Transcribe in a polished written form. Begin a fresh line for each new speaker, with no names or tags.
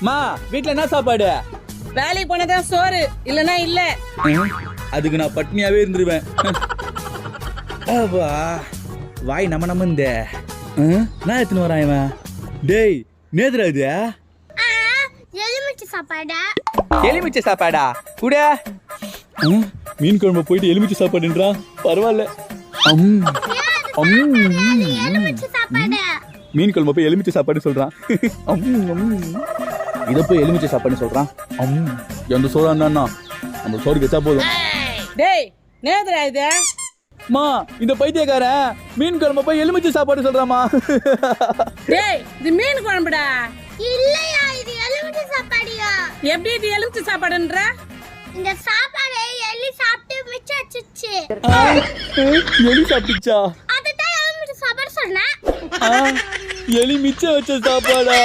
மா வீட்ல என்ன சாப்பாடு?
வேலைக்கு போனதான் சோறு, இல்லனா இல்ல.
அதுக்கு நான் பட்னியாவே இருந்துருவேன். வாய் நம்ம இந்த நான் எத்தனை வரான் இவன்? டேய் நேதுரா இது
எலுமிச்சை சாப்பாடா?
எலுமிச்சை சாப்பாடா கூட? மீன் குழம்பு போயிட்டு எலுமிச்சை சாப்பாடுன்றான். பரவாயில்ல.
எலுமிச்சை சாப்பாடு.
மீன் குழம்பு போய் எலுமிச்சை சாப்பாடு சொல்றான். இத போய் எலுமிச்சை சாப்பாடு சொல்றான். எந்த சோறா இருந்தா நம்ம சோறு வச்சா போதும்.
டேய் நேதுரா இது?
மா இந்த பைத்தியக்காரன் மீன் குழம்பு போய் எலுமிச்சை சாப்பாடு சொல்றாமா.
டேய் இது மீன் குழம்புடா.
இல்லையா, இது எலுமிச்சை சாப்பாடுயா.
எப்படி இது எலுமிச்சை சாப்பாடுன்ற?
இந்த சாப்பாடை எலி சாப்பிட்டு மிச்சம் வச்சுச்சு.
எலி சாப்பிட்டுச்சா?
அதுதான் எலுமிச்சை சாப்பாடு சொன்னேன்.
எலி மிச்சம் வச்ச சாப்பாடா?